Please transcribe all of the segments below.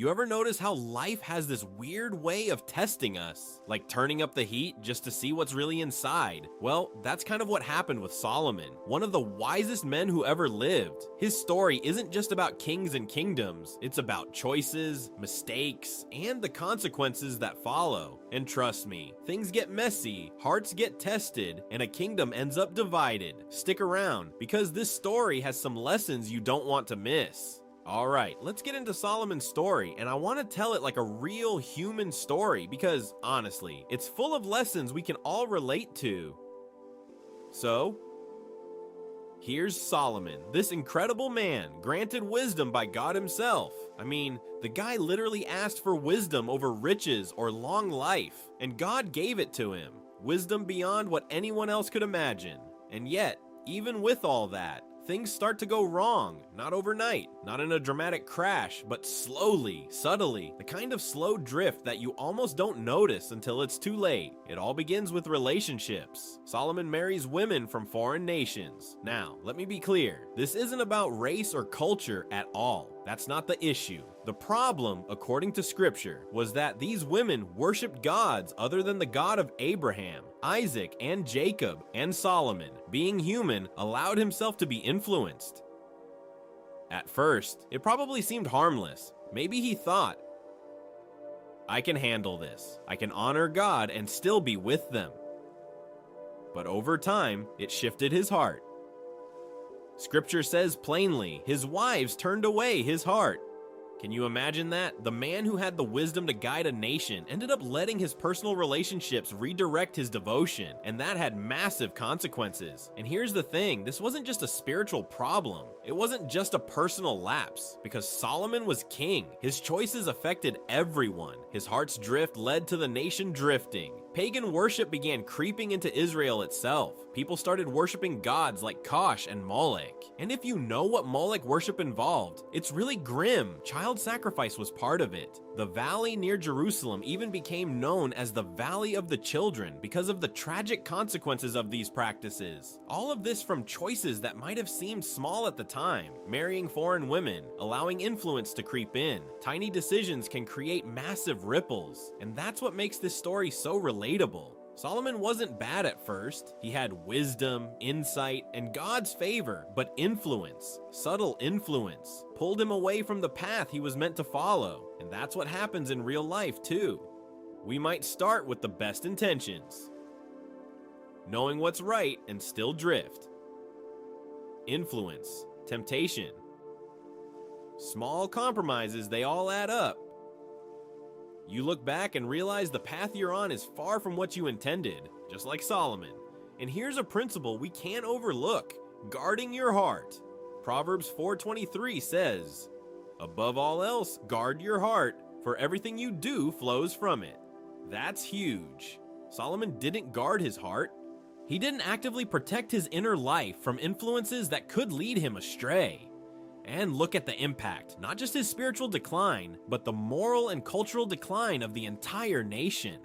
You ever notice how life has this weird way of testing us? Like turning up the heat just to see what's really inside? Well, that's kind of what happened with Solomon, one of the wisest men who ever lived. His story isn't just about kings and kingdoms, it's about choices, mistakes, and the consequences that follow. And trust me, things get messy, hearts get tested, and a kingdom ends up divided. Stick around, because this story has some lessons you don't want to miss. Alright, let's get into Solomon's story, and I want to tell it like a real human story because, honestly, it's full of lessons we can all relate to. So, here's Solomon, this incredible man, granted wisdom by God himself. I mean, the guy literally asked for wisdom over riches or long life, and God gave it to him. Wisdom beyond what anyone else could imagine. And yet, even with all that, things start to go wrong, not overnight, not in a dramatic crash, but slowly, subtly, the kind of slow drift that you almost don't notice until it's too late. It all begins with relationships. Solomon marries women from foreign nations. Now, let me be clear, this isn't about race or culture at all. That's not the issue. The problem, according to scripture, was that these women worshipped gods other than the God of Abraham, Isaac, and Jacob, and Solomon, being human, allowed himself to be influenced. At first, it probably seemed harmless. Maybe he thought, I can handle this. I can honor God and still be with them. But over time, it shifted his heart. Scripture says plainly, his wives turned away his heart. Can you imagine that? The man who had the wisdom to guide a nation ended up letting his personal relationships redirect his devotion, and that had massive consequences. And here's the thing, this wasn't just a spiritual problem. It wasn't just a personal lapse. Because Solomon was king, his choices affected everyone. His heart's drift led to the nation drifting. Pagan worship began creeping into Israel itself. People started worshiping gods like Kosh and Molech. And if you know what Molech worship involved, it's really grim. Child sacrifice was part of it. The valley near Jerusalem even became known as the Valley of the Children because of the tragic consequences of these practices. All of this from choices that might have seemed small at the time. Marrying foreign women, allowing influence to creep in. Tiny decisions can create massive ripples. And that's what makes this story so relatable. Solomon wasn't bad at first. He had wisdom, insight, and God's favor, but influence, subtle influence, pulled him away from the path he was meant to follow. And that's what happens in real life too. We might start with the best intentions, knowing what's right and still drift. Influence, temptation, small compromises, they all add up. You look back and realize the path you're on is far from what you intended, just like Solomon. And here's a principle we can't overlook: guarding your heart. Proverbs 4:23 says, "Above all else, guard your heart, for everything you do flows from it." That's huge. Solomon didn't guard his heart. He didn't actively protect his inner life from influences that could lead him astray. And look at the impact, not just his spiritual decline, but the moral and cultural decline of the entire nation.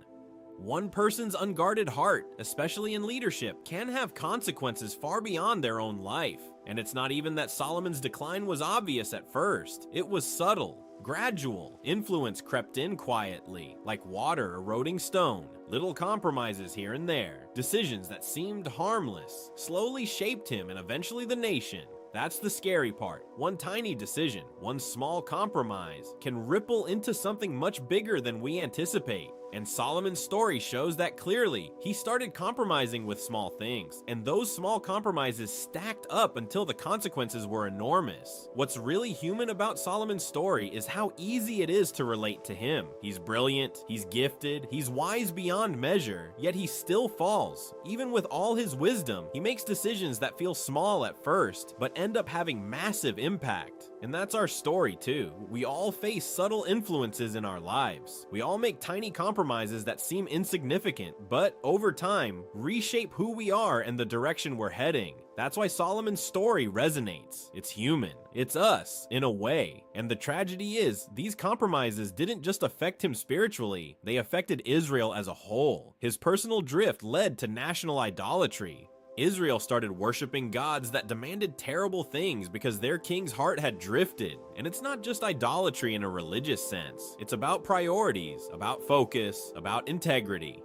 One person's unguarded heart, especially in leadership, can have consequences far beyond their own life. And it's not even that Solomon's decline was obvious at first. It was subtle, gradual. Influence crept in quietly, like water eroding stone. Little compromises here and there, decisions that seemed harmless, slowly shaped him and eventually the nation. That's the scary part. One tiny decision, one small compromise, can ripple into something much bigger than we anticipate. And Solomon's story shows that clearly. He started compromising with small things, and those small compromises stacked up until the consequences were enormous. What's really human about Solomon's story is how easy it is to relate to him. He's brilliant, he's gifted, he's wise beyond measure, yet he still falls. Even with all his wisdom, he makes decisions that feel small at first, but end up having massive impact. And that's our story too. We all face subtle influences in our lives. We all make tiny compromises that seem insignificant, but over time, reshape who we are and the direction we're heading. That's why Solomon's story resonates. It's human. It's us, in a way. And the tragedy is, these compromises didn't just affect him spiritually, they affected Israel as a whole. His personal drift led to national idolatry. Israel started worshiping gods that demanded terrible things because their king's heart had drifted. And it's not just idolatry in a religious sense. It's about priorities, about focus, about integrity.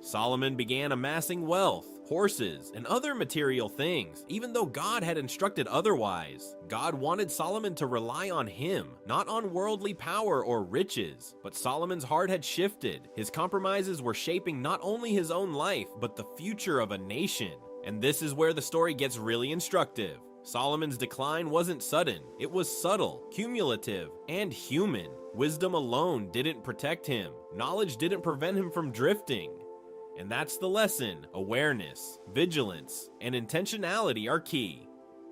Solomon began amassing wealth, horses, and other material things, even though God had instructed otherwise. God wanted Solomon to rely on him, not on worldly power or riches. But Solomon's heart had shifted. His compromises were shaping not only his own life, but the future of a nation. And this is where the story gets really instructive. Solomon's decline wasn't sudden. It was subtle, cumulative, and human. Wisdom alone didn't protect him. Knowledge didn't prevent him from drifting. And that's the lesson. Awareness, vigilance, and intentionality are key.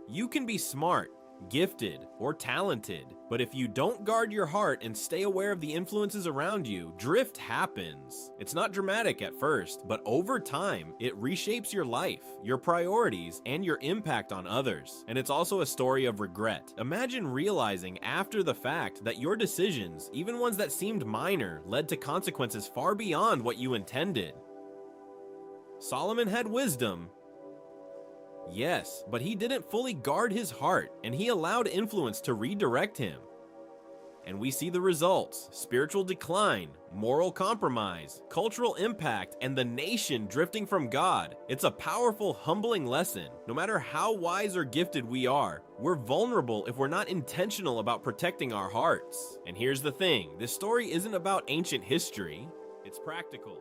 You can be smart, gifted, or talented, but if you don't guard your heart and stay aware of the influences around you, drift happens. It's not dramatic at first, but over time, it reshapes your life, your priorities, and your impact on others. And it's also a story of regret. Imagine realizing after the fact that your decisions, even ones that seemed minor, led to consequences far beyond what you intended. Solomon had wisdom, yes, but he didn't fully guard his heart, and he allowed influence to redirect him. And we see the results: spiritual decline, moral compromise, cultural impact, and the nation drifting from God. It's a powerful, humbling lesson. No matter how wise or gifted we are, we're vulnerable if we're not intentional about protecting our hearts. And here's the thing, this story isn't about ancient history, it's practical.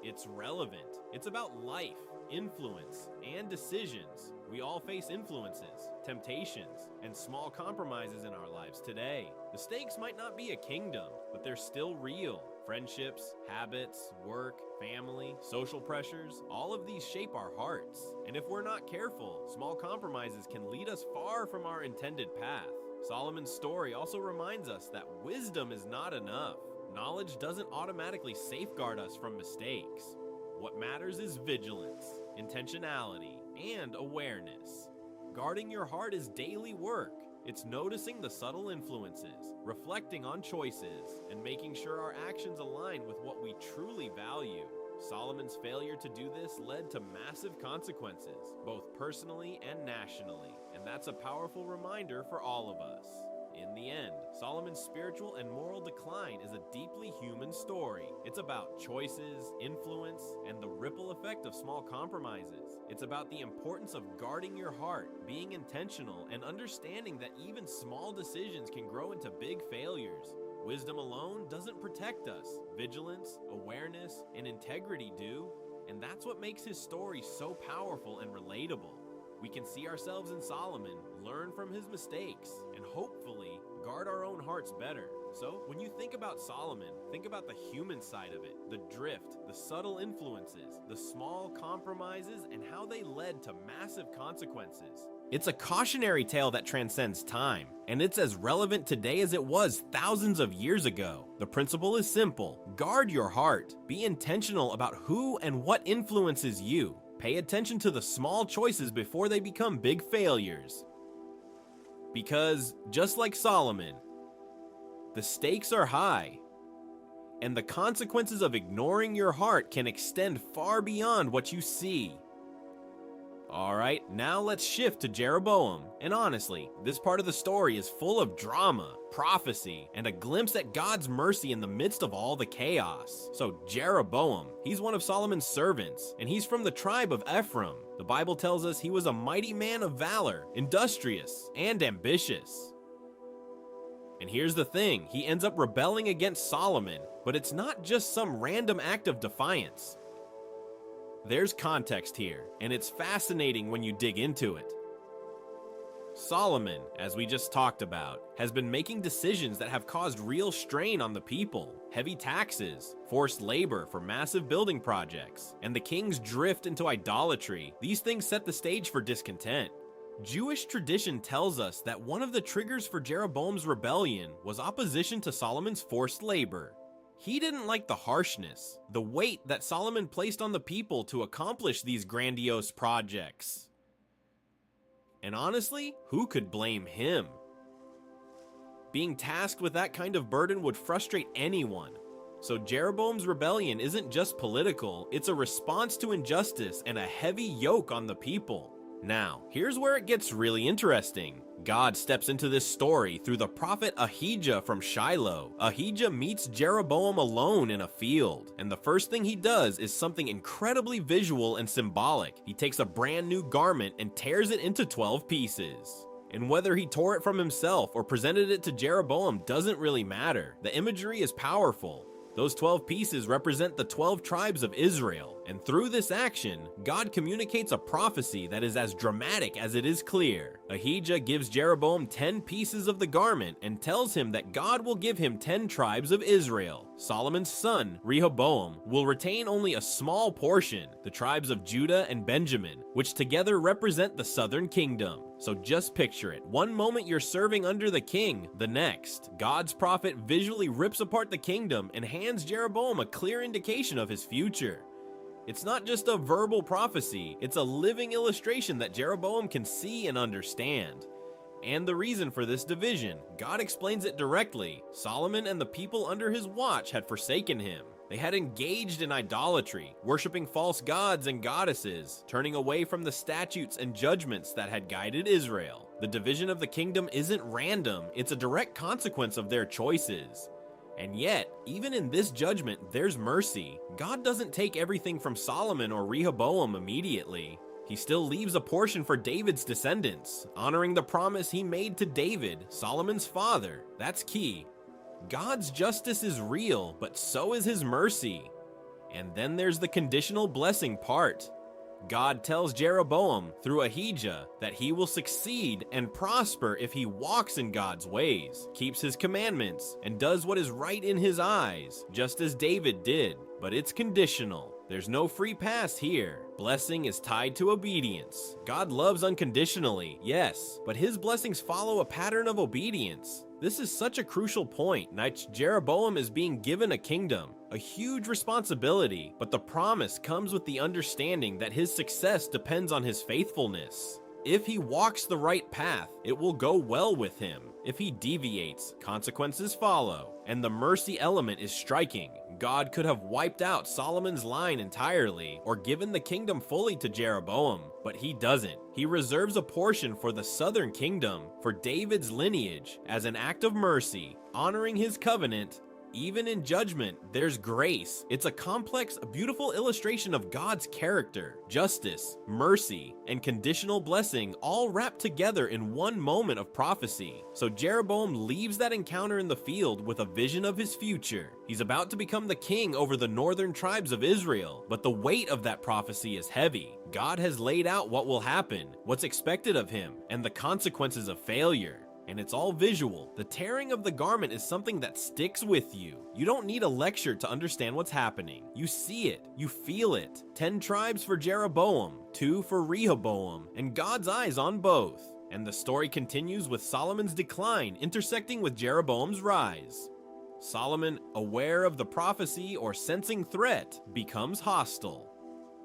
It's relevant. It's about life, influence, and decisions. We all face influences, temptations, and small compromises in our lives today. The stakes might not be a kingdom, but they're still real. Friendships, habits, work, family, social pressures, all of these shape our hearts. And if we're not careful, small compromises can lead us far from our intended path. Solomon's story also reminds us that wisdom is not enough. Knowledge doesn't automatically safeguard us from mistakes. What matters is vigilance, intentionality, and awareness. Guarding your heart is daily work. It's noticing the subtle influences, reflecting on choices, and making sure our actions align with what we truly value. Solomon's failure to do this led to massive consequences, both personally and nationally, and that's a powerful reminder for all of us. In the end, Solomon's spiritual and moral decline is a deeply human story. It's about choices, influence, and the ripple effect of small compromises. It's about the importance of guarding your heart, being intentional, and understanding that even small decisions can grow into big failures. Wisdom alone doesn't protect us. Vigilance, awareness, and integrity do, and that's what makes his story so powerful and relatable. We can see ourselves in Solomon, learn from his mistakes, and hopefully guard our own hearts better. So, when you think about Solomon, think about the human side of it, the drift, the subtle influences, the small compromises, and how they led to massive consequences. It's a cautionary tale that transcends time, and it's as relevant today as it was thousands of years ago. The principle is simple: guard your heart. Be intentional about who and what influences you. Pay attention to the small choices before they become big failures. Because, just like Solomon, the stakes are high, and the consequences of ignoring your heart can extend far beyond what you see. Alright, now let's shift to Jeroboam. And honestly, this part of the story is full of drama, prophecy, and a glimpse at God's mercy in the midst of all the chaos. So Jeroboam, he's one of Solomon's servants, and he's from the tribe of Ephraim. The Bible tells us he was a mighty man of valor, industrious, and ambitious. And here's the thing, he ends up rebelling against Solomon, but it's not just some random act of defiance. There's context here, and it's fascinating when you dig into it. Solomon, as we just talked about, has been making decisions that have caused real strain on the people. Heavy taxes, forced labor for massive building projects, and the king's drift into idolatry. These things set the stage for discontent. Jewish tradition tells us that one of the triggers for Jeroboam's rebellion was opposition to Solomon's forced labor. He didn't like the harshness, the weight that Solomon placed on the people to accomplish these grandiose projects. And honestly, who could blame him? Being tasked with that kind of burden would frustrate anyone. So Jeroboam's rebellion isn't just political, it's a response to injustice and a heavy yoke on the people. Now, here's where it gets really interesting. God steps into this story through the prophet Ahijah from Shiloh. Ahijah meets Jeroboam alone in a field, and the first thing he does is something incredibly visual and symbolic. He takes a brand new garment and tears it into 12 pieces. And whether he tore it from himself or presented it to Jeroboam doesn't really matter. The imagery is powerful. Those 12 pieces represent the 12 tribes of Israel, and through this action, God communicates a prophecy that is as dramatic as it is clear. Ahijah gives Jeroboam 10 pieces of the garment and tells him that God will give him 10 tribes of Israel. Solomon's son, Rehoboam, will retain only a small portion, the tribes of Judah and Benjamin, which together represent the southern kingdom. So just picture it. One moment you're serving under the king, the next, God's prophet visually rips apart the kingdom and hands Jeroboam a clear indication of his future. It's not just a verbal prophecy, it's a living illustration that Jeroboam can see and understand. And the reason for this division, God explains it directly. Solomon and the people under his watch had forsaken him. They had engaged in idolatry, worshiping false gods and goddesses, turning away from the statutes and judgments that had guided Israel. The division of the kingdom isn't random, it's a direct consequence of their choices. And yet, even in this judgment, there's mercy. God doesn't take everything from Solomon or Rehoboam immediately. He still leaves a portion for David's descendants, honoring the promise he made to David, Solomon's father. That's key. God's justice is real, but so is his mercy. And then there's the conditional blessing part. God tells Jeroboam through Ahijah that he will succeed and prosper if he walks in God's ways, keeps his commandments, and does what is right in his eyes, just as David did. But it's conditional. There's no free pass here. Blessing is tied to obedience. God loves unconditionally, yes, but his blessings follow a pattern of obedience. This is such a crucial point. Jeroboam is being given a kingdom, a huge responsibility, but the promise comes with the understanding that his success depends on his faithfulness. If he walks the right path, it will go well with him. If he deviates, consequences follow. And the mercy element is striking. God could have wiped out Solomon's line entirely or given the kingdom fully to Jeroboam, but he doesn't. He reserves a portion for the southern kingdom, for David's lineage, as an act of mercy, honoring his covenant. Even in judgment, there's grace. It's a complex, beautiful illustration of God's character, justice, mercy, and conditional blessing all wrapped together in one moment of prophecy. So Jeroboam leaves that encounter in the field with a vision of his future. He's about to become the king over the northern tribes of Israel, but the weight of that prophecy is heavy. God has laid out what will happen, what's expected of him, and the consequences of failure. And it's all visual. The tearing of the garment is something that sticks with you. You don't need a lecture to understand what's happening. You see it, you feel it. 10 tribes for Jeroboam, 2 for Rehoboam, and God's eyes on both. And the story continues with Solomon's decline intersecting with Jeroboam's rise. Solomon, aware of the prophecy or sensing threat, becomes hostile.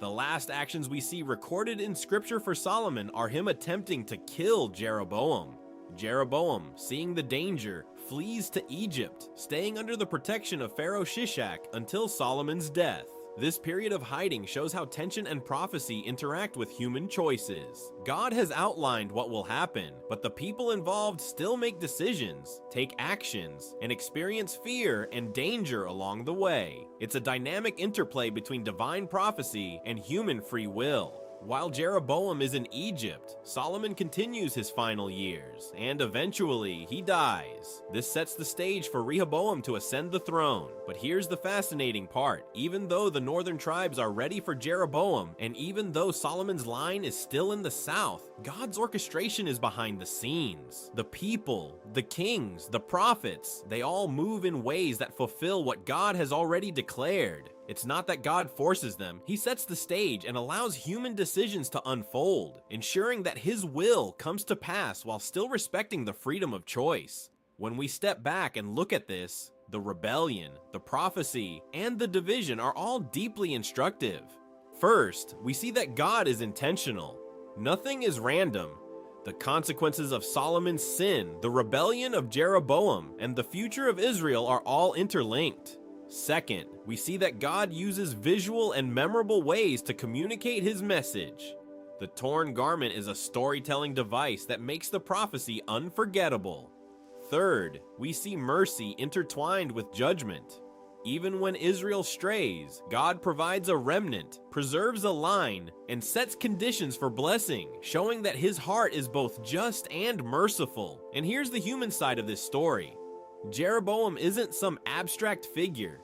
The last actions we see recorded in scripture for Solomon are him attempting to kill Jeroboam. Jeroboam, seeing the danger, flees to Egypt, staying under the protection of Pharaoh Shishak until Solomon's death. This period of hiding shows how tension and prophecy interact with human choices. God has outlined what will happen, but the people involved still make decisions, take actions, and experience fear and danger along the way. It's a dynamic interplay between divine prophecy and human free will. While Jeroboam is in Egypt, Solomon continues his final years, and eventually he dies. This sets the stage for Rehoboam to ascend the throne. But here's the fascinating part. Even though the northern tribes are ready for Jeroboam, and even though Solomon's line is still in the south, God's orchestration is behind the scenes. The people, the kings, the prophets, they all move in ways that fulfill what God has already declared. It's not that God forces them, he sets the stage and allows human decisions to unfold, ensuring that his will comes to pass while still respecting the freedom of choice. When we step back and look at this, the rebellion, the prophecy, and the division are all deeply instructive. First, we see that God is intentional. Nothing is random. The consequences of Solomon's sin, the rebellion of Jeroboam, and the future of Israel are all interlinked. Second, we see that God uses visual and memorable ways to communicate his message. The torn garment is a storytelling device that makes the prophecy unforgettable. Third, we see mercy intertwined with judgment. Even when Israel strays, God provides a remnant, preserves a line, and sets conditions for blessing, showing that his heart is both just and merciful. And here's the human side of this story. Jeroboam isn't some abstract figure.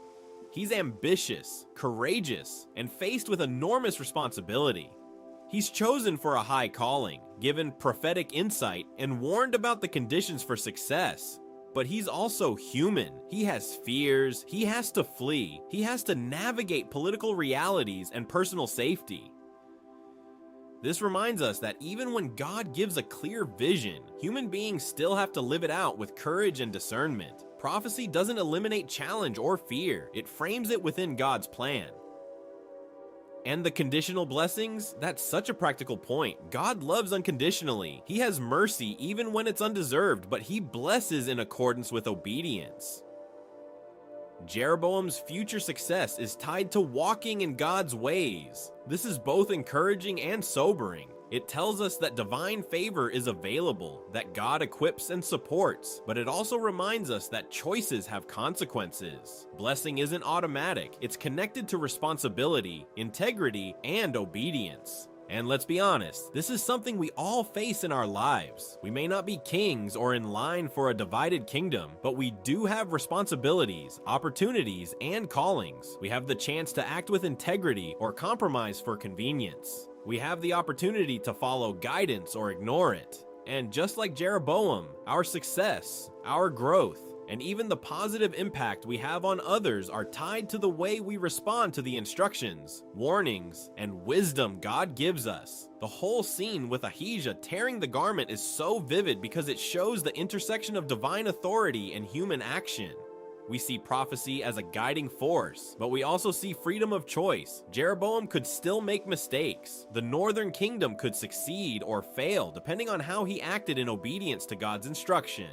He's ambitious, courageous, and faced with enormous responsibility. He's chosen for a high calling, given prophetic insight, and warned about the conditions for success. But he's also human. He has fears, he has to flee, he has to navigate political realities and personal safety. This reminds us that even when God gives a clear vision, human beings still have to live it out with courage and discernment. Prophecy doesn't eliminate challenge or fear, it frames it within God's plan. And the conditional blessings? That's such a practical point. God loves unconditionally. He has mercy even when it's undeserved, but he blesses in accordance with obedience. Jeroboam's future success is tied to walking in God's ways. This is both encouraging and sobering. It tells us that divine favor is available, that God equips and supports, but it also reminds us that choices have consequences. Blessing isn't automatic, it's connected to responsibility, integrity, and obedience. And let's be honest, this is something we all face in our lives. We may not be kings or in line for a divided kingdom, but we do have responsibilities, opportunities, and callings. We have the chance to act with integrity or compromise for convenience. We have the opportunity to follow guidance or ignore it. And just like Jeroboam, our success, our growth, and even the positive impact we have on others are tied to the way we respond to the instructions, warnings, and wisdom God gives us. The whole scene with Ahijah tearing the garment is so vivid because it shows the intersection of divine authority and human action. We see prophecy as a guiding force, but we also see freedom of choice. Jeroboam could still make mistakes. The northern kingdom could succeed or fail depending on how he acted in obedience to God's instruction.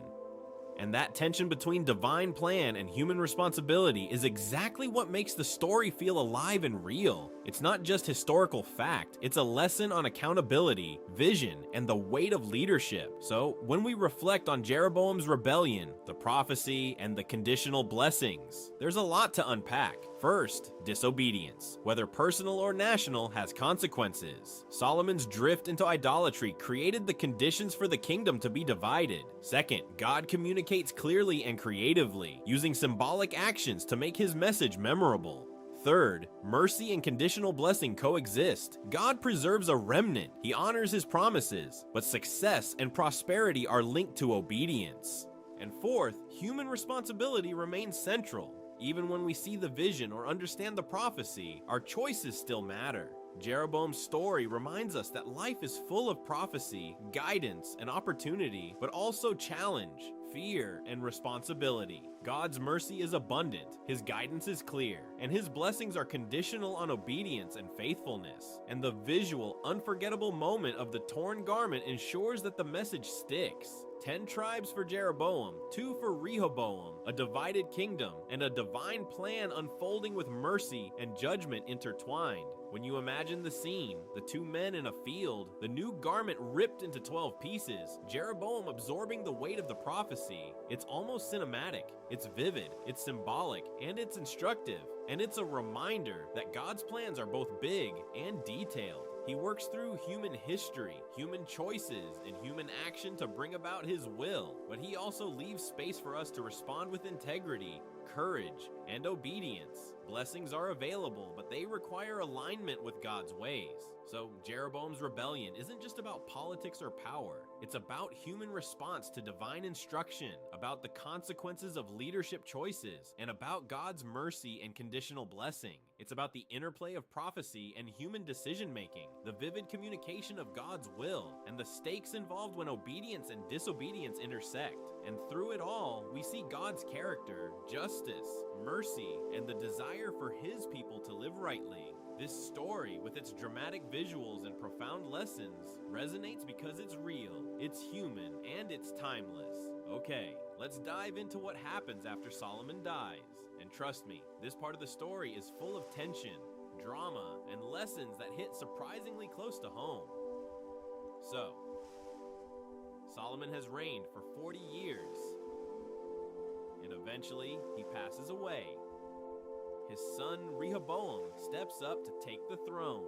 And that tension between divine plan and human responsibility is exactly what makes the story feel alive and real. It's not just historical fact, it's a lesson on accountability, vision, and the weight of leadership. So, when we reflect on Jeroboam's rebellion, the prophecy, and the conditional blessings, there's a lot to unpack. First, disobedience, whether personal or national, has consequences. Solomon's drift into idolatry created the conditions for the kingdom to be divided. Second, God communicates clearly and creatively, using symbolic actions to make his message memorable. Third, mercy and conditional blessing coexist. God preserves a remnant. He honors his promises, but success and prosperity are linked to obedience. And fourth, human responsibility remains central. Even when we see the vision or understand the prophecy, our choices still matter. Jeroboam's story reminds us that life is full of prophecy, guidance, and opportunity, but also challenge, fear, and responsibility. God's mercy is abundant, his guidance is clear, and his blessings are conditional on obedience and faithfulness. And the visual, unforgettable moment of the torn garment ensures that the message sticks. 10 tribes for Jeroboam, 2 for Rehoboam, a divided kingdom, and a divine plan unfolding with mercy and judgment intertwined. When you imagine the scene, the 2 men in a field, the new garment ripped into 12 pieces, Jeroboam absorbing the weight of the prophecy, it's almost cinematic, it's vivid, it's symbolic, and it's instructive. And it's a reminder that God's plans are both big and detailed. He works through human history, human choices, and human action to bring about his will, but he also leaves space for us to respond with integrity, courage, and obedience. Blessings are available, but they require alignment with God's ways. So Jeroboam's rebellion isn't just about politics or power. It's about human response to divine instruction, about the consequences of leadership choices, and about God's mercy and conditional blessing. It's about the interplay of prophecy and human decision-making, the vivid communication of God's will, and the stakes involved when obedience and disobedience intersect. And through it all, we see God's character, justice, mercy, and the desire for his people to live rightly. This story, with its dramatic visuals and profound lessons, resonates because it's real, it's human, and it's timeless. Okay, let's dive into what happens after Solomon dies. And trust me, this part of the story is full of tension, drama, and lessons that hit surprisingly close to home. So, Solomon has reigned for 40 years, and eventually he passes away. His son Rehoboam steps up to take the throne.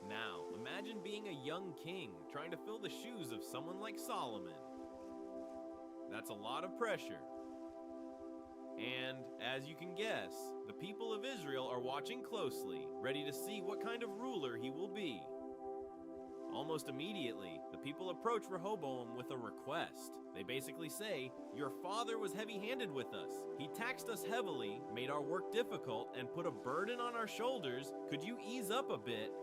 Now, imagine being a young king trying to fill the shoes of someone like Solomon. That's a lot of pressure. And, as you can guess, the people of Israel are watching closely, ready to see what kind of ruler he will be. Almost immediately, the people approach Rehoboam with a request. They basically say, "Your father was heavy-handed with us. He taxed us heavily, made our work difficult, and put a burden on our shoulders. Could you ease up a bit?"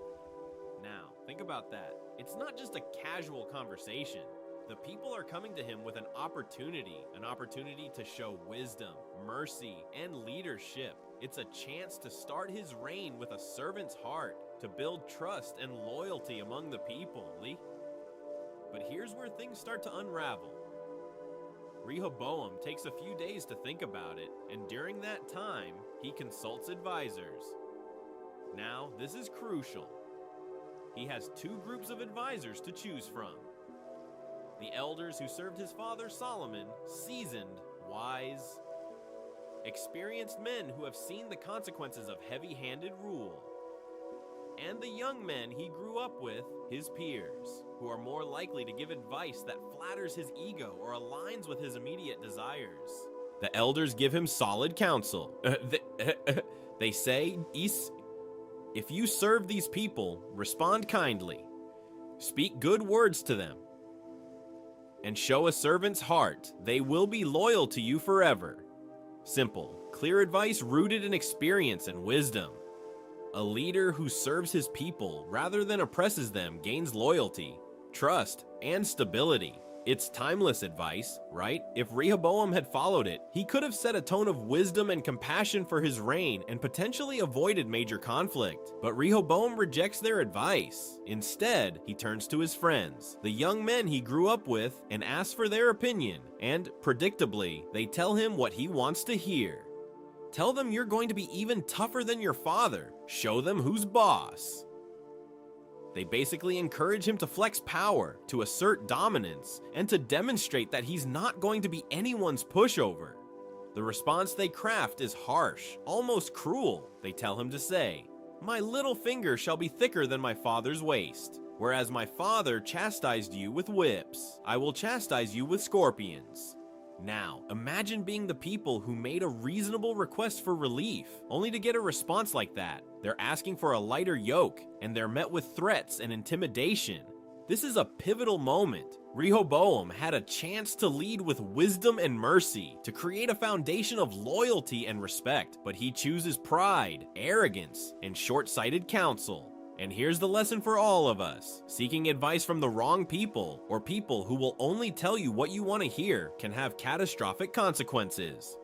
Now, think about that. It's not just a casual conversation. The people are coming to him with an opportunity to show wisdom, mercy, and leadership. It's a chance to start his reign with a servant's heart, to build trust and loyalty among the people, But here's where things start to unravel. Rehoboam takes a few days to think about it, and during that time, he consults advisors. Now, this is crucial. He has two groups of advisors to choose from. The elders who served his father Solomon, seasoned, wise, experienced men who have seen the consequences of heavy-handed rule. And the young men he grew up with, his peers, who are more likely to give advice that flatters his ego or aligns with his immediate desires. The elders give him solid counsel. They say, if you serve these people, respond kindly, speak good words to them, and show a servant's heart, they will be loyal to you forever. Simple, clear advice rooted in experience and wisdom. A leader who serves his people rather than oppresses them gains loyalty, trust, and stability. It's timeless advice, right? If Rehoboam had followed it, he could have set a tone of wisdom and compassion for his reign and potentially avoided major conflict. But Rehoboam rejects their advice. Instead, he turns to his friends, the young men he grew up with, and asks for their opinion. And, predictably, they tell him what he wants to hear. Tell them you're going to be even tougher than your father. Show them who's boss. They basically encourage him to flex power, to assert dominance, and to demonstrate that he's not going to be anyone's pushover. The response they craft is harsh, almost cruel. They tell him to say, "My little finger shall be thicker than my father's waist. Whereas my father chastised you with whips, I will chastise you with scorpions." Now, imagine being the people who made a reasonable request for relief, only to get a response like that. They're asking for a lighter yoke, and they're met with threats and intimidation. This is a pivotal moment. Rehoboam had a chance to lead with wisdom and mercy, to create a foundation of loyalty and respect, but he chooses pride, arrogance, and short-sighted counsel. And here's the lesson for all of us. Seeking advice from the wrong people, or people who will only tell you what you want to hear, can have catastrophic consequences.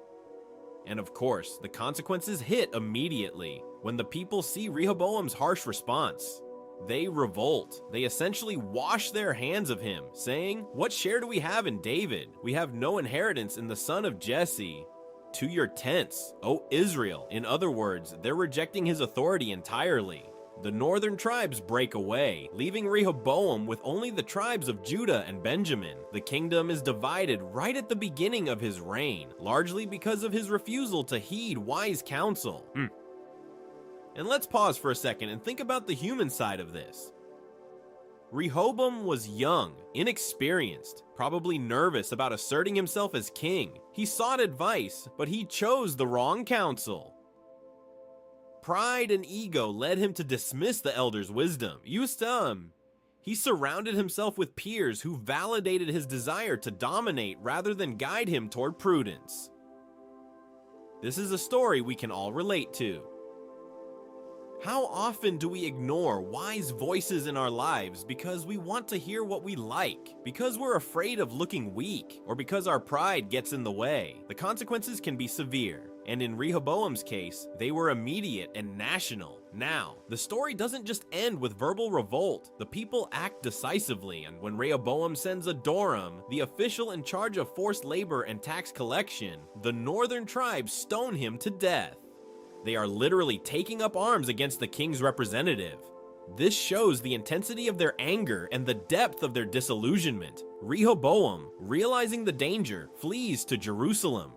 And of course, the consequences hit immediately. When the people see Rehoboam's harsh response, they revolt. They essentially wash their hands of him, saying, "What share do we have in David? We have no inheritance in the son of Jesse. To your tents, O Israel." In other words, they're rejecting his authority entirely. The northern tribes break away, leaving Rehoboam with only the tribes of Judah and Benjamin. The kingdom is divided right at the beginning of his reign, largely because of his refusal to heed wise counsel. And let's pause for a second and think about the human side of this. Rehoboam was young, inexperienced, probably nervous about asserting himself as king. He sought advice, but he chose the wrong counsel. Pride and ego led him to dismiss the elders' wisdom. He surrounded himself with peers who validated his desire to dominate rather than guide him toward prudence. This is a story we can all relate to. How often do we ignore wise voices in our lives because we want to hear what we like, because we're afraid of looking weak, or because our pride gets in the way? The consequences can be severe, and in Rehoboam's case, they were immediate and national. Now, the story doesn't just end with verbal revolt. The people act decisively, and when Rehoboam sends Adoram, the official in charge of forced labor and tax collection, the northern tribes stone him to death. They are literally taking up arms against the king's representative. This shows the intensity of their anger and the depth of their disillusionment. Rehoboam, realizing the danger, flees to Jerusalem.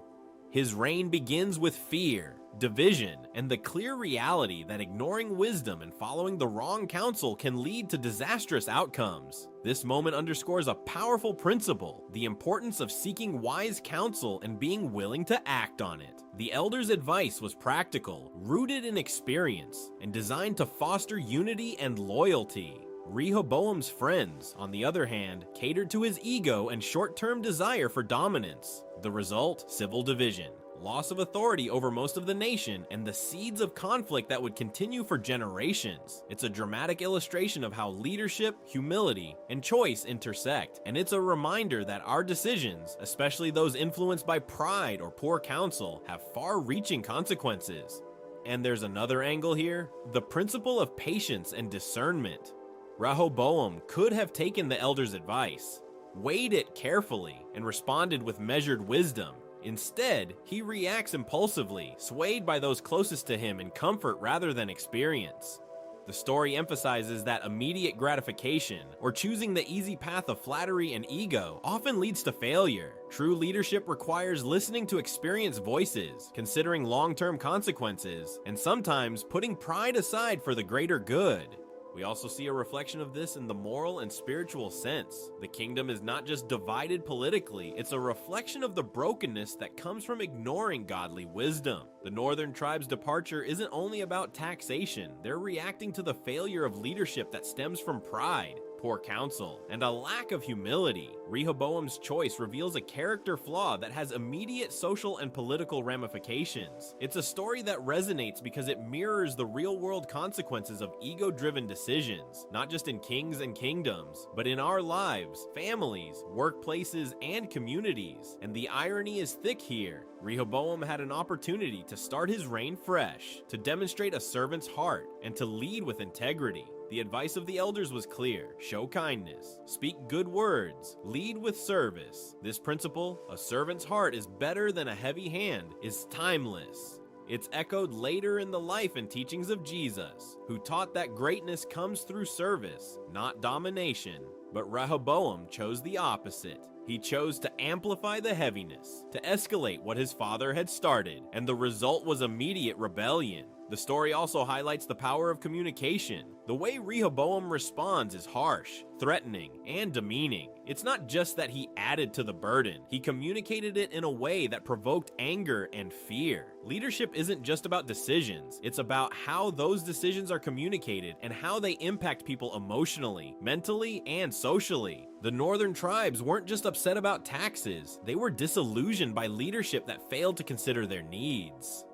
His reign begins with fear, division, and the clear reality that ignoring wisdom and following the wrong counsel can lead to disastrous outcomes. This moment underscores a powerful principle: the importance of seeking wise counsel and being willing to act on it. The elders' advice was practical, rooted in experience, and designed to foster unity and loyalty. Rehoboam's friends, on the other hand, catered to his ego and short-term desire for dominance. The result? Civil division, loss of authority over most of the nation, and the seeds of conflict that would continue for generations. It's a dramatic illustration of how leadership, humility, and choice intersect, and it's a reminder that our decisions, especially those influenced by pride or poor counsel, have far-reaching consequences. And there's another angle here: the principle of patience and discernment. Rehoboam could have taken the elders' advice, weighed it carefully, and responded with measured wisdom. Instead, he reacts impulsively, swayed by those closest to him in comfort rather than experience. The story emphasizes that immediate gratification, or choosing the easy path of flattery and ego, often leads to failure. True leadership requires listening to experienced voices, considering long-term consequences, and sometimes putting pride aside for the greater good. We also see a reflection of this in the moral and spiritual sense. The kingdom is not just divided politically, it's a reflection of the brokenness that comes from ignoring godly wisdom. The northern tribe's departure isn't only about taxation, they're reacting to the failure of leadership that stems from pride, poor counsel, and a lack of humility. Rehoboam's choice reveals a character flaw that has immediate social and political ramifications. It's a story that resonates because it mirrors the real-world consequences of ego-driven decisions, not just in kings and kingdoms, but in our lives, families, workplaces, and communities. And the irony is thick here. Rehoboam had an opportunity to start his reign fresh, to demonstrate a servant's heart, and to lead with integrity. The advice of the elders was clear: show kindness, speak good words, lead with service. This principle, a servant's heart is better than a heavy hand, is timeless. It's echoed later in the life and teachings of Jesus, who taught that greatness comes through service, not domination. But Rehoboam chose the opposite. He chose to amplify the heaviness, to escalate what his father had started, and the result was immediate rebellion. The story also highlights the power of communication. The way Rehoboam responds is harsh, threatening, and demeaning. It's not just that he added to the burden, he communicated it in a way that provoked anger and fear. Leadership isn't just about decisions, it's about how those decisions are communicated and how they impact people emotionally, mentally, and socially. The northern tribes weren't just upset about taxes, they were disillusioned by leadership that failed to consider their needs,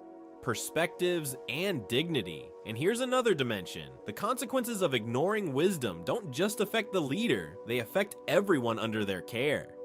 perspectives, and dignity. And here's another dimension. The consequences of ignoring wisdom don't just affect the leader, they affect everyone under their care.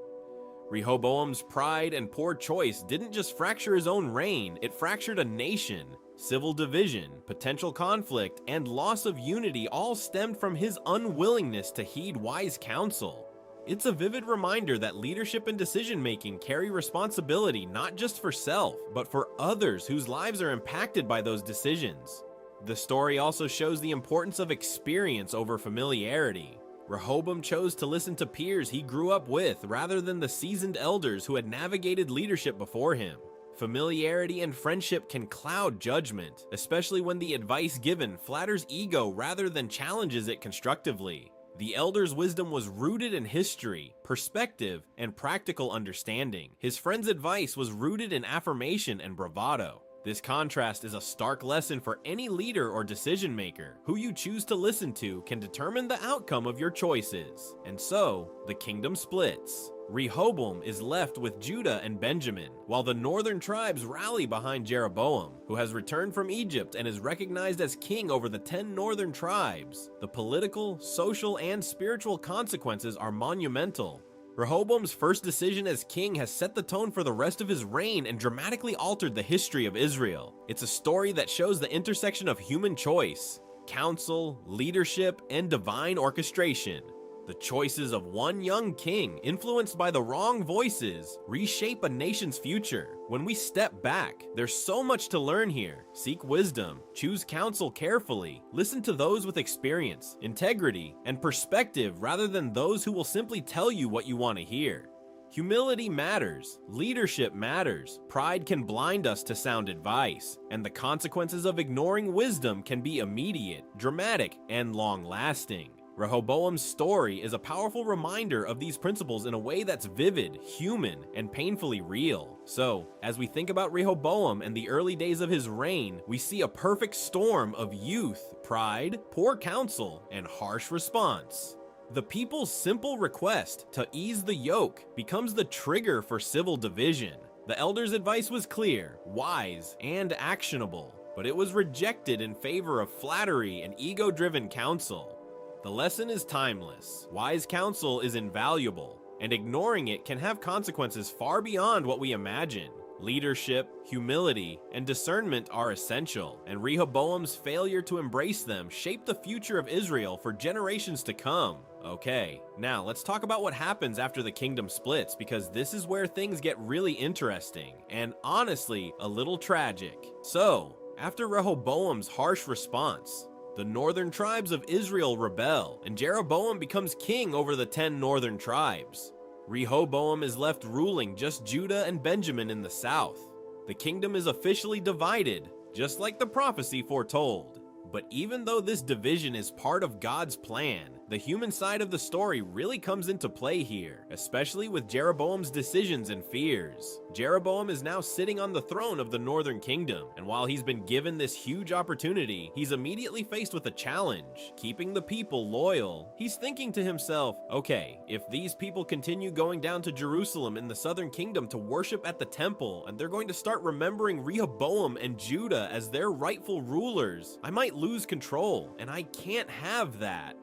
Rehoboam's pride and poor choice didn't just fracture his own reign, it fractured a nation. Civil division, potential conflict, and loss of unity all stemmed from his unwillingness to heed wise counsel. It's a vivid reminder that leadership and decision-making carry responsibility not just for self, but for others whose lives are impacted by those decisions. The story also shows the importance of experience over familiarity. Rehoboam chose to listen to peers he grew up with rather than the seasoned elders who had navigated leadership before him. Familiarity and friendship can cloud judgment, especially when the advice given flatters ego rather than challenges it constructively. The elder's wisdom was rooted in history, perspective, and practical understanding. His friend's advice was rooted in affirmation and bravado. This contrast is a stark lesson for any leader or decision maker. Who you choose to listen to can determine the outcome of your choices. And so, the kingdom splits. Rehoboam is left with Judah and Benjamin, while the northern tribes rally behind Jeroboam, who has returned from Egypt and is recognized as king over the 10 northern tribes. The political, social, and spiritual consequences are monumental. Rehoboam's first decision as king has set the tone for the rest of his reign and dramatically altered the history of Israel. It's a story that shows the intersection of human choice, counsel, leadership, and divine orchestration. The choices of one young king, influenced by the wrong voices, reshape a nation's future. When we step back, there's so much to learn here. Seek wisdom, choose counsel carefully, listen to those with experience, integrity, and perspective rather than those who will simply tell you what you want to hear. Humility matters, leadership matters, pride can blind us to sound advice, and the consequences of ignoring wisdom can be immediate, dramatic, and long-lasting. Rehoboam's story is a powerful reminder of these principles in a way that's vivid, human, and painfully real. So, as we think about Rehoboam and the early days of his reign, we see a perfect storm of youth, pride, poor counsel, and harsh response. The people's simple request to ease the yoke becomes the trigger for civil division. The elders' advice was clear, wise, and actionable, but it was rejected in favor of flattery and ego-driven counsel. The lesson is timeless. Wise counsel is invaluable, and ignoring it can have consequences far beyond what we imagine. Leadership, humility, and discernment are essential, and Rehoboam's failure to embrace them shaped the future of Israel for generations to come. Okay, now let's talk about what happens after the kingdom splits, because this is where things get really interesting, and honestly, a little tragic. So, after Rehoboam's harsh response, the northern tribes of Israel rebel, and Jeroboam becomes king over the 10 northern tribes. Rehoboam is left ruling just Judah and Benjamin in the south. The kingdom is officially divided, just like the prophecy foretold. But even though this division is part of God's plan, the human side of the story really comes into play here, especially with Jeroboam's decisions and fears. Jeroboam is now sitting on the throne of the northern kingdom, and while he's been given this huge opportunity, he's immediately faced with a challenge, keeping the people loyal. He's thinking to himself, okay, if these people continue going down to Jerusalem in the southern kingdom to worship at the temple, and they're going to start remembering Rehoboam and Judah as their rightful rulers, I might lose control, and I can't have that.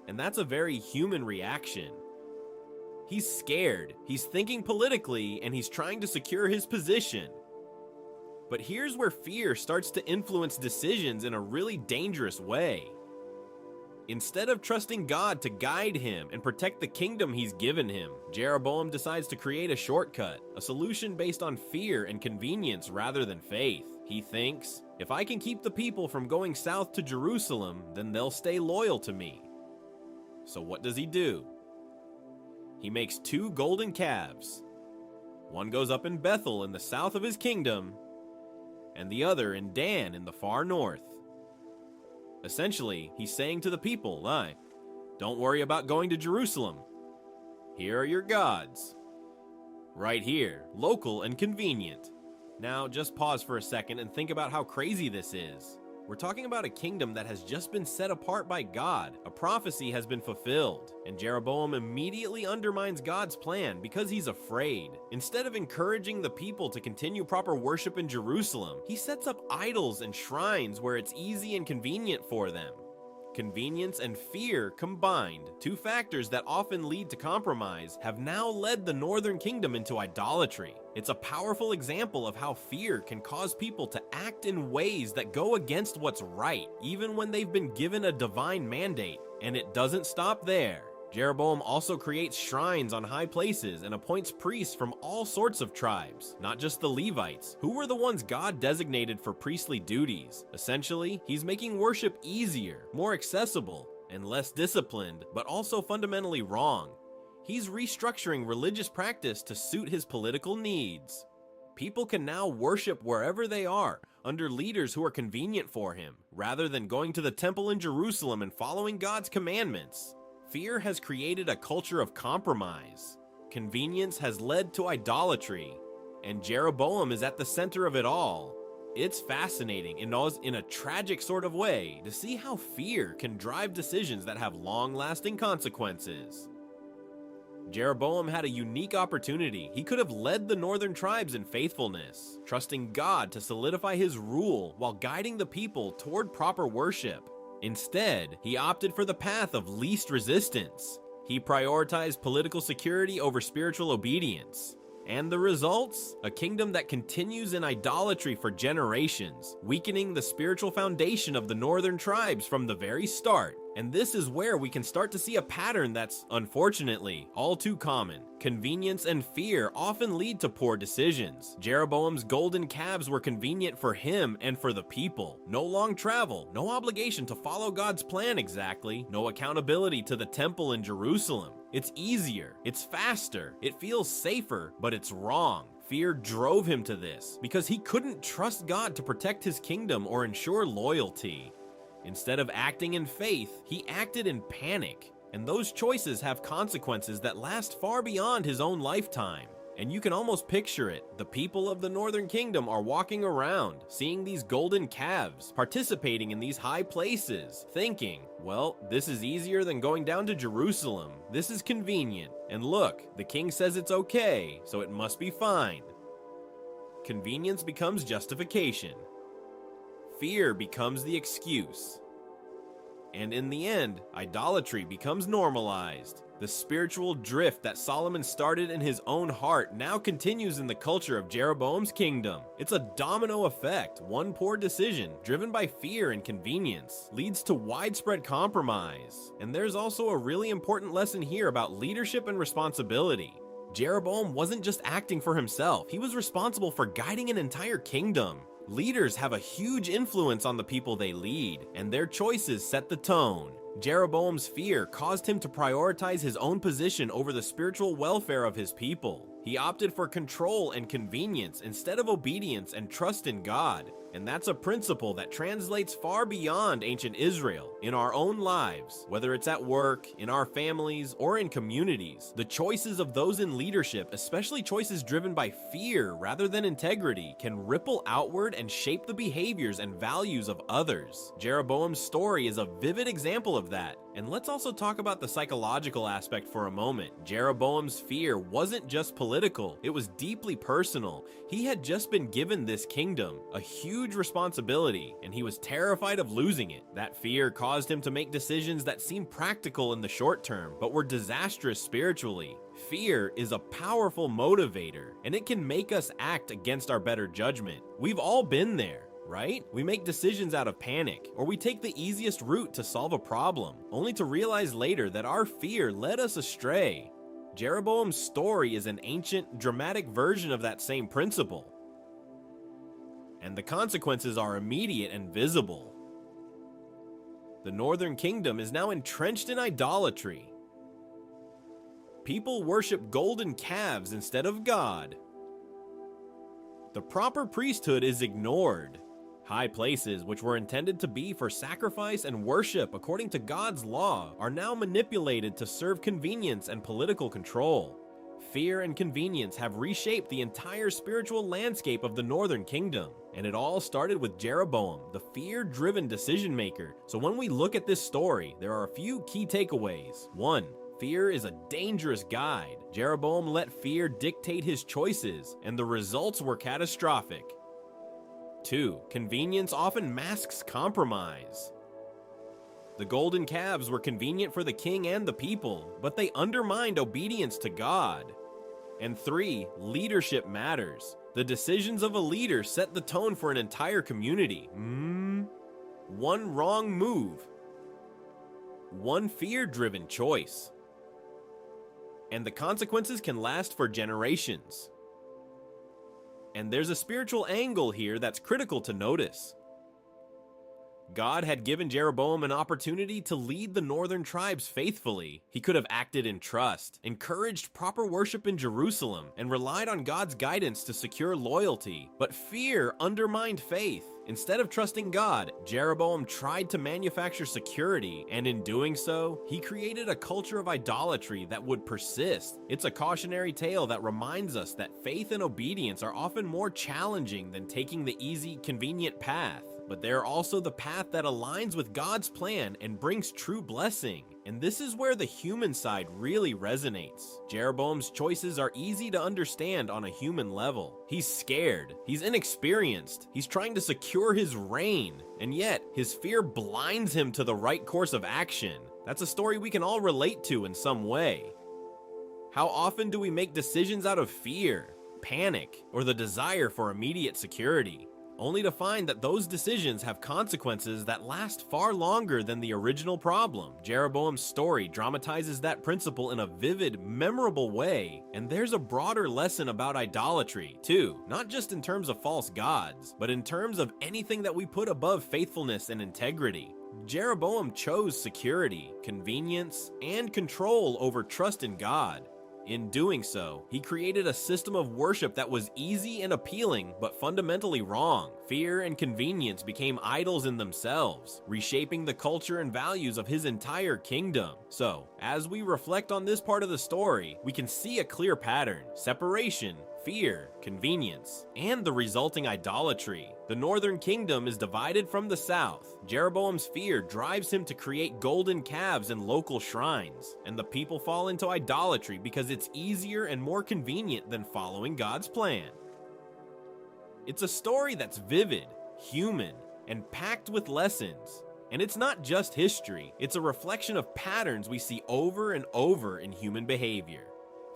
And that's a very human reaction. He's scared, he's thinking politically, and he's trying to secure his position. But here's where fear starts to influence decisions in a really dangerous way. Instead of trusting God to guide him and protect the kingdom he's given him, Jeroboam decides to create a shortcut, a solution based on fear and convenience rather than faith. He thinks, if I can keep the people from going south to Jerusalem, then they'll stay loyal to me. So what does he do? He makes 2 golden calves. One goes up in Bethel in the south of his kingdom, and the other in Dan in the far north. Essentially, he's saying to the people, don't worry about going to Jerusalem. Here are your gods. Right here, local and convenient. Now, just pause for a second and think about how crazy this is. We're talking about a kingdom that has just been set apart by God. A prophecy has been fulfilled, and Jeroboam immediately undermines God's plan because he's afraid. Instead of encouraging the people to continue proper worship in Jerusalem, he sets up idols and shrines where it's easy and convenient for them. Convenience and fear combined, 2 factors that often lead to compromise, have now led the northern kingdom into idolatry. It's a powerful example of how fear can cause people to act in ways that go against what's right, even when they've been given a divine mandate. And it doesn't stop there. Jeroboam also creates shrines on high places and appoints priests from all sorts of tribes, not just the Levites, who were the ones God designated for priestly duties. Essentially, he's making worship easier, more accessible, and less disciplined, but also fundamentally wrong. He's restructuring religious practice to suit his political needs. People can now worship wherever they are, under leaders who are convenient for him, rather than going to the temple in Jerusalem and following God's commandments. Fear has created a culture of compromise. Convenience has led to idolatry, and Jeroboam is at the center of it all. It's fascinating in a tragic sort of way to see how fear can drive decisions that have long-lasting consequences. Jeroboam had a unique opportunity. He could have led the northern tribes in faithfulness, trusting God to solidify his rule while guiding the people toward proper worship. Instead, he opted for the path of least resistance. He prioritized political security over spiritual obedience. And the results? A kingdom that continues in idolatry for generations, weakening the spiritual foundation of the northern tribes from the very start. And this is where we can start to see a pattern that's, unfortunately, all too common. Convenience and fear often lead to poor decisions. Jeroboam's golden calves were convenient for him and for the people. No long travel, no obligation to follow God's plan exactly, no accountability to the temple in Jerusalem. It's easier, it's faster, it feels safer, but it's wrong. Fear drove him to this because he couldn't trust God to protect his kingdom or ensure loyalty. Instead of acting in faith, he acted in panic. And those choices have consequences that last far beyond his own lifetime. And you can almost picture it. The people of the northern kingdom are walking around, seeing these golden calves, participating in these high places, thinking, well, this is easier than going down to Jerusalem. This is convenient. And look, the king says it's okay, so it must be fine. Convenience becomes justification. Fear becomes the excuse. And in the end, idolatry becomes normalized. The spiritual drift that Solomon started in his own heart now continues in the culture of Jeroboam's kingdom. It's a domino effect. One poor decision, driven by fear and convenience, leads to widespread compromise. And there's also a really important lesson here about leadership and responsibility. Jeroboam wasn't just acting for himself, he was responsible for guiding an entire kingdom. Leaders have a huge influence on the people they lead, and their choices set the tone. Jeroboam's fear caused him to prioritize his own position over the spiritual welfare of his people. He opted for control and convenience instead of obedience and trust in God. And that's a principle that translates far beyond ancient Israel. In our own lives, whether it's at work, in our families, or in communities, the choices of those in leadership, especially choices driven by fear rather than integrity, can ripple outward and shape the behaviors and values of others. Jeroboam's story is a vivid example of that. And let's also talk about the psychological aspect for a moment. Jeroboam's fear wasn't just political, it was deeply personal. He had just been given this kingdom, a huge responsibility, and he was terrified of losing it. That fear caused him to make decisions that seemed practical in the short term, but were disastrous spiritually. Fear is a powerful motivator, and it can make us act against our better judgment. We've all been there. Right? We make decisions out of panic, or we take the easiest route to solve a problem, only to realize later that our fear led us astray. Jeroboam's story is an ancient, dramatic version of that same principle. And the consequences are immediate and visible. The northern kingdom is now entrenched in idolatry. People worship golden calves instead of God. The proper priesthood is ignored. High places, which were intended to be for sacrifice and worship according to God's law, are now manipulated to serve convenience and political control. Fear and convenience have reshaped the entire spiritual landscape of the northern kingdom. And it all started with Jeroboam, the fear-driven decision maker. So when we look at this story, there are a few key takeaways. 1. Fear is a dangerous guide. Jeroboam let fear dictate his choices, and the results were catastrophic. 2. Convenience often masks compromise. The golden calves were convenient for the king and the people, but they undermined obedience to God. And 3. Leadership matters. The decisions of a leader set the tone for an entire community. One wrong move, one fear-driven choice, and the consequences can last for generations. And there's a spiritual angle here that's critical to notice. God had given Jeroboam an opportunity to lead the northern tribes faithfully. He could have acted in trust, encouraged proper worship in Jerusalem, and relied on God's guidance to secure loyalty. But fear undermined faith. Instead of trusting God, Jeroboam tried to manufacture security, and in doing so, he created a culture of idolatry that would persist. It's a cautionary tale that reminds us that faith and obedience are often more challenging than taking the easy, convenient path. But they're also the path that aligns with God's plan and brings true blessing. And this is where the human side really resonates. Jeroboam's choices are easy to understand on a human level. He's scared, he's inexperienced, he's trying to secure his reign, and yet his fear blinds him to the right course of action. That's a story we can all relate to in some way. How often do we make decisions out of fear, panic, or the desire for immediate security, only to find that those decisions have consequences that last far longer than the original problem? Jeroboam's story dramatizes that principle in a vivid, memorable way, and there's a broader lesson about idolatry, too, not just in terms of false gods, but in terms of anything that we put above faithfulness and integrity. Jeroboam chose security, convenience, and control over trust in God. In doing so, he created a system of worship that was easy and appealing, but fundamentally wrong. Fear and convenience became idols in themselves, reshaping the culture and values of his entire kingdom. So, as we reflect on this part of the story, we can see a clear pattern: separation, fear, convenience, and the resulting idolatry. The northern kingdom is divided from the south. Jeroboam's fear drives him to create golden calves and local shrines, and the people fall into idolatry because it's easier and more convenient than following God's plan. It's a story that's vivid, human, and packed with lessons. And it's not just history, it's a reflection of patterns we see over and over in human behavior.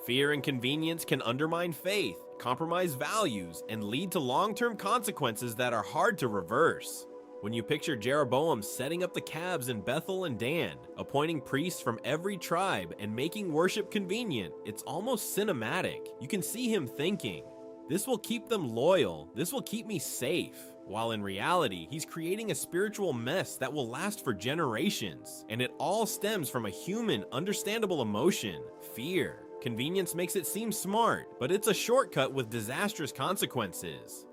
Fear and convenience can undermine faith, compromise values, and lead to long-term consequences that are hard to reverse. When you picture Jeroboam setting up the calves in Bethel and Dan, appointing priests from every tribe, and making worship convenient, it's almost cinematic. You can see him thinking, "This will keep them loyal, this will keep me safe." While in reality, he's creating a spiritual mess that will last for generations. And it all stems from a human, understandable emotion: fear. Convenience makes it seem smart, but it's a shortcut with disastrous consequences.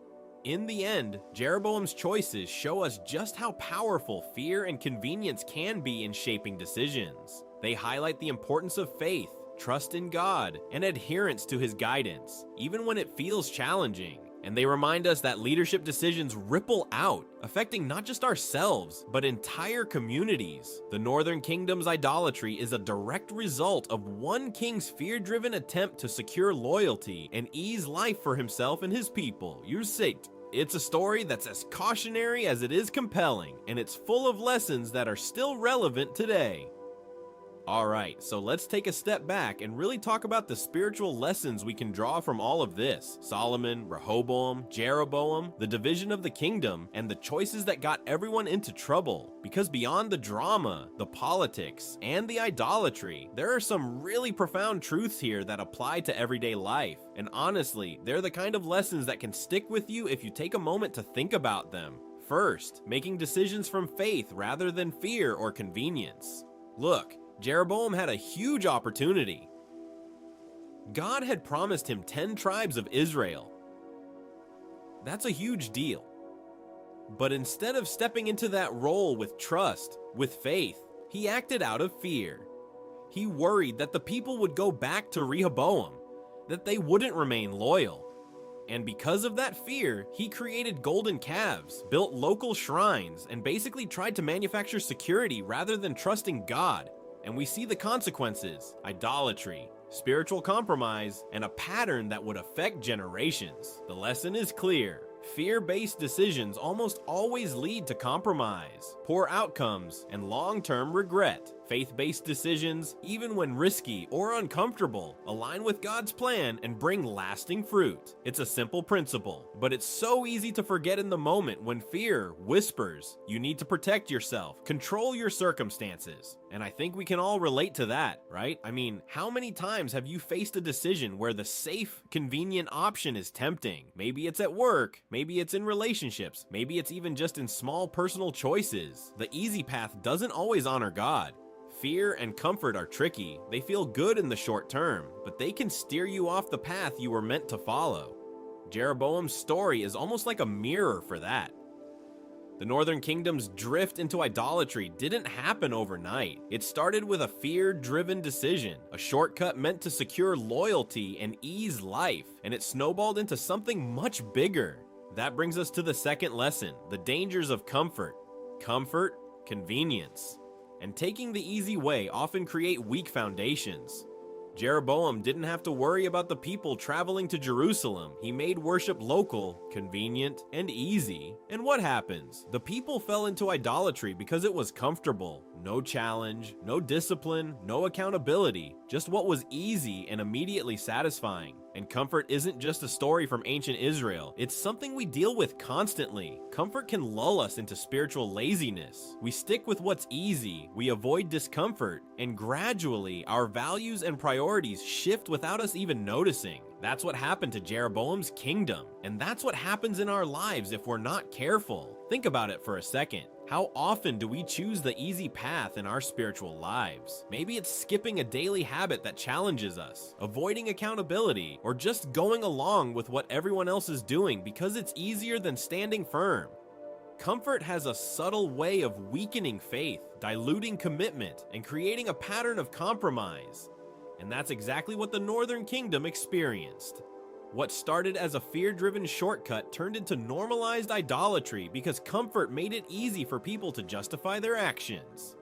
In the end, Jeroboam's choices show us just how powerful fear and convenience can be in shaping decisions. They highlight the importance of faith, trust in God, and adherence to his guidance, even when it feels challenging. And they remind us that leadership decisions ripple out, affecting not just ourselves, but entire communities. The Northern Kingdom's idolatry is a direct result of one king's fear-driven attempt to secure loyalty and ease life for himself and his people. You're safe. It's a story that's as cautionary as it is compelling, and it's full of lessons that are still relevant today. Alright, so let's take a step back and really talk about the spiritual lessons we can draw from all of this. Solomon, Rehoboam, Jeroboam, the division of the kingdom, and the choices that got everyone into trouble. Because beyond the drama, the politics, and the idolatry, there are some really profound truths here that apply to everyday life. And honestly, they're the kind of lessons that can stick with you if you take a moment to think about them. First, making decisions from faith rather than fear or convenience. Look, Jeroboam had a huge opportunity. God had promised him 10 tribes of Israel. That's a huge deal. But instead of stepping into that role with trust, with faith, he acted out of fear. He worried that the people would go back to Rehoboam, that they wouldn't remain loyal. And because of that fear, he created golden calves, built local shrines, and basically tried to manufacture security rather than trusting God. And we see the consequences: idolatry, spiritual compromise, and a pattern that would affect generations. The lesson is clear. Fear-based decisions almost always lead to compromise, poor outcomes, and long-term regret. Faith-based decisions, even when risky or uncomfortable, align with God's plan and bring lasting fruit. It's a simple principle, but it's so easy to forget in the moment when fear whispers, "You need to protect yourself, control your circumstances." And I think we can all relate to that, right? I mean, how many times have you faced a decision where the safe, convenient option is tempting? Maybe it's at work, maybe it's in relationships, maybe it's even just in small personal choices. The easy path doesn't always honor God. Fear and comfort are tricky. They feel good in the short term, but they can steer you off the path you were meant to follow. Jeroboam's story is almost like a mirror for that. The Northern Kingdom's drift into idolatry didn't happen overnight. It started with a fear-driven decision, a shortcut meant to secure loyalty and ease life, and it snowballed into something much bigger. That brings us to the second lesson: the dangers of comfort. Comfort, convenience, and taking the easy way often create weak foundations. Jeroboam didn't have to worry about the people traveling to Jerusalem. He made worship local, convenient, and easy. And what happens? The people fell into idolatry because it was comfortable. No challenge, no discipline, no accountability, just what was easy and immediately satisfying. And comfort isn't just a story from ancient Israel, it's something we deal with constantly. Comfort can lull us into spiritual laziness. We stick with what's easy, we avoid discomfort, and gradually our values and priorities shift without us even noticing. That's what happened to Jeroboam's kingdom, and that's what happens in our lives if we're not careful. Think about it for a second. How often do we choose the easy path in our spiritual lives? Maybe it's skipping a daily habit that challenges us, avoiding accountability, or just going along with what everyone else is doing because it's easier than standing firm. Comfort has a subtle way of weakening faith, diluting commitment, and creating a pattern of compromise. And that's exactly what the Northern Kingdom experienced. What started as a fear-driven shortcut turned into normalized idolatry because comfort made it easy for people to justify their actions.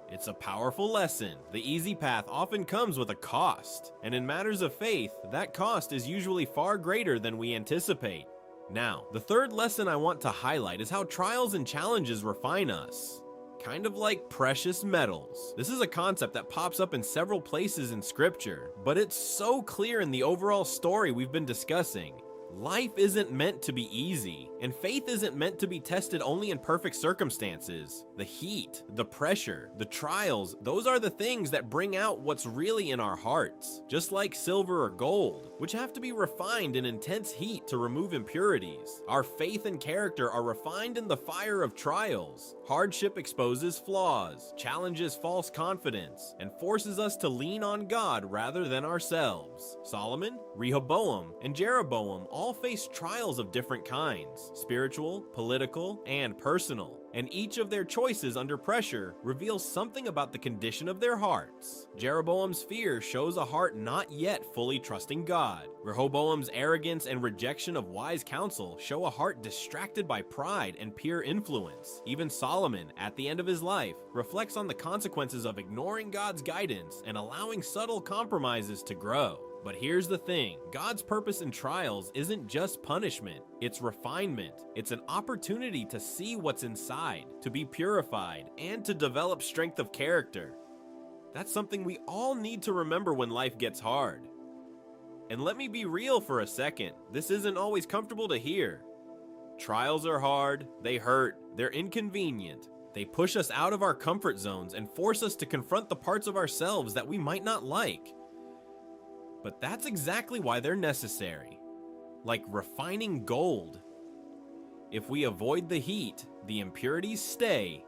It's a powerful lesson. The easy path often comes with a cost, and in matters of faith, that cost is usually far greater than we anticipate. Now, the third lesson I want to highlight is how trials and challenges refine us. Kind of like precious metals. This is a concept that pops up in several places in scripture, but it's so clear in the overall story we've been discussing. Life isn't meant to be easy, and faith isn't meant to be tested only in perfect circumstances. The heat, the pressure, the trials, those are the things that bring out what's really in our hearts. Just like silver or gold, which have to be refined in intense heat to remove impurities. Our faith and character are refined in the fire of trials. Hardship exposes flaws, challenges false confidence, and forces us to lean on God rather than ourselves. Solomon, Rehoboam, and Jeroboam all faced trials of different kinds, spiritual, political, and personal, and each of their choices under pressure reveals something about the condition of their hearts. Jeroboam's fear shows a heart not yet fully trusting God. Rehoboam's arrogance and rejection of wise counsel show a heart distracted by pride and peer influence. Even Solomon, at the end of his life, reflects on the consequences of ignoring God's guidance and allowing subtle compromises to grow. But here's the thing, God's purpose in trials isn't just punishment, it's refinement. It's an opportunity to see what's inside, to be purified, and to develop strength of character. That's something we all need to remember when life gets hard. And let me be real for a second, this isn't always comfortable to hear. Trials are hard, they hurt, they're inconvenient. They push us out of our comfort zones and force us to confront the parts of ourselves that we might not like. But that's exactly why they're necessary. Like refining gold. If we avoid the heat, the impurities stay.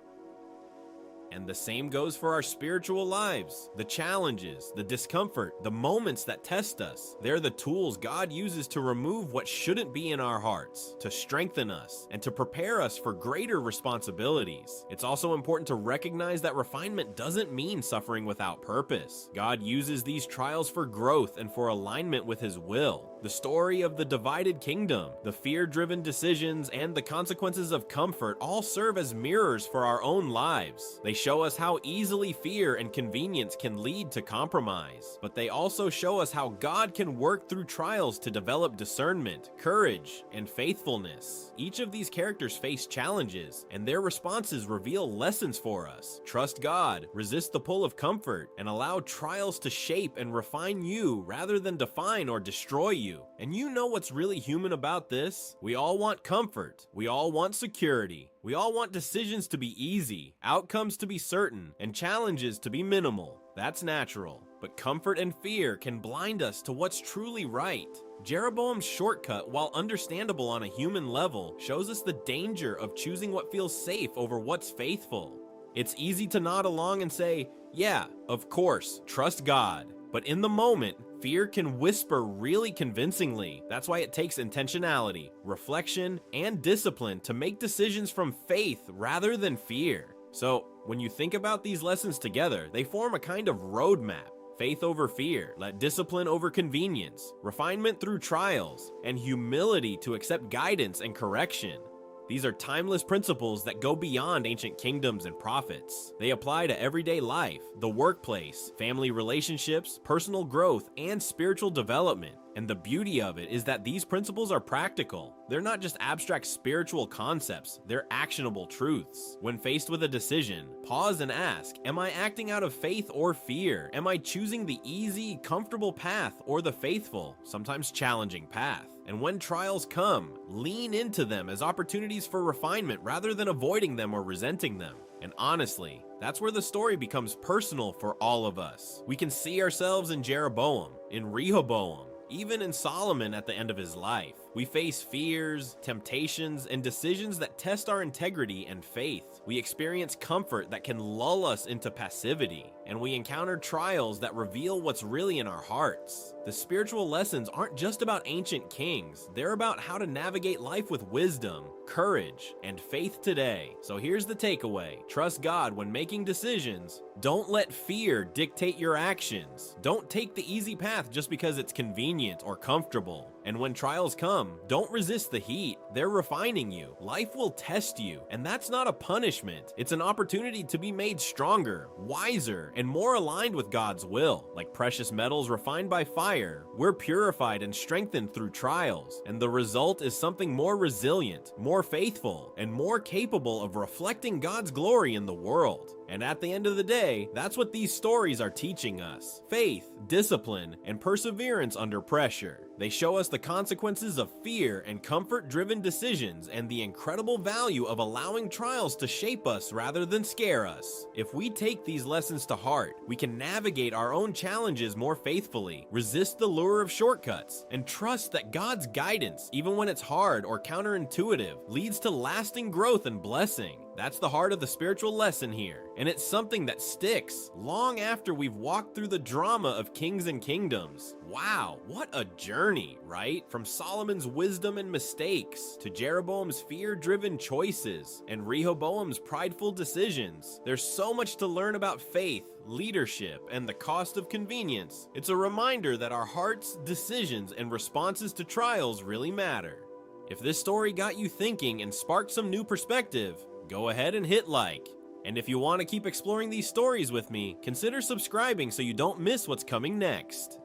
And the same goes for our spiritual lives. The challenges, the discomfort, the moments that test us. They're the tools God uses to remove what shouldn't be in our hearts, to strengthen us, and to prepare us for greater responsibilities. It's also important to recognize that refinement doesn't mean suffering without purpose. God uses these trials for growth and for alignment with His will. The story of the divided kingdom, the fear-driven decisions, and the consequences of comfort all serve as mirrors for our own lives. They show us how easily fear and convenience can lead to compromise, but they also show us how God can work through trials to develop discernment, courage, and faithfulness. Each of these characters face challenges, and their responses reveal lessons for us. Trust God, resist the pull of comfort, and allow trials to shape and refine you rather than define or destroy you. And you know what's really human about this? We all want comfort. We all want security. We all want decisions to be easy, outcomes to be certain, and challenges to be minimal. That's natural. But comfort and fear can blind us to what's truly right. Jeroboam's shortcut, while understandable on a human level, shows us the danger of choosing what feels safe over what's faithful. It's easy to nod along and say, yeah, of course, trust God. But in the moment, fear can whisper really convincingly. That's why it takes intentionality, reflection, and discipline to make decisions from faith rather than fear. So, when you think about these lessons together, they form a kind of roadmap. Faith over fear, discipline over convenience, refinement through trials, and humility to accept guidance and correction. These are timeless principles that go beyond ancient kingdoms and prophets. They apply to everyday life, the workplace, family relationships, personal growth, and spiritual development. And the beauty of it is that these principles are practical. They're not just abstract spiritual concepts, they're actionable truths. When faced with a decision, pause and ask, am I acting out of faith or fear? Am I choosing the easy, comfortable path or the faithful, sometimes challenging path? And when trials come, lean into them as opportunities for refinement rather than avoiding them or resenting them. And honestly, that's where the story becomes personal for all of us. We can see ourselves in Jeroboam, in Rehoboam, even in Solomon at the end of his life. We face fears, temptations, and decisions that test our integrity and faith. We experience comfort that can lull us into passivity, and we encounter trials that reveal what's really in our hearts. The spiritual lessons aren't just about ancient kings, they're about how to navigate life with wisdom, courage, and faith today. So here's the takeaway: trust God when making decisions. Don't let fear dictate your actions. Don't take the easy path just because it's convenient or comfortable. And when trials come, don't resist the heat. They're refining you. Life will test you, and that's not a punishment. It's an opportunity to be made stronger, wiser, and more aligned with God's will. Like precious metals refined by fire, we're purified and strengthened through trials, and the result is something more resilient, more faithful, and more capable of reflecting God's glory in the world. And at the end of the day, that's what these stories are teaching us: faith, discipline, and perseverance under pressure. They show us the consequences of fear and comfort-driven decisions and the incredible value of allowing trials to shape us rather than scare us. If we take these lessons to heart, we can navigate our own challenges more faithfully, resist the lure of shortcuts, and trust that God's guidance, even when it's hard or counterintuitive, leads to lasting growth and blessing. That's the heart of the spiritual lesson here, and it's something that sticks long after we've walked through the drama of kings and kingdoms. Wow, what a journey, right? From Solomon's wisdom and mistakes to Jeroboam's fear-driven choices and Rehoboam's prideful decisions. There's so much to learn about faith, leadership, and the cost of convenience. It's a reminder that our hearts, decisions, and responses to trials really matter. If this story got you thinking and sparked some new perspective, go ahead and hit like. And if you want to keep exploring these stories with me, consider subscribing so you don't miss what's coming next.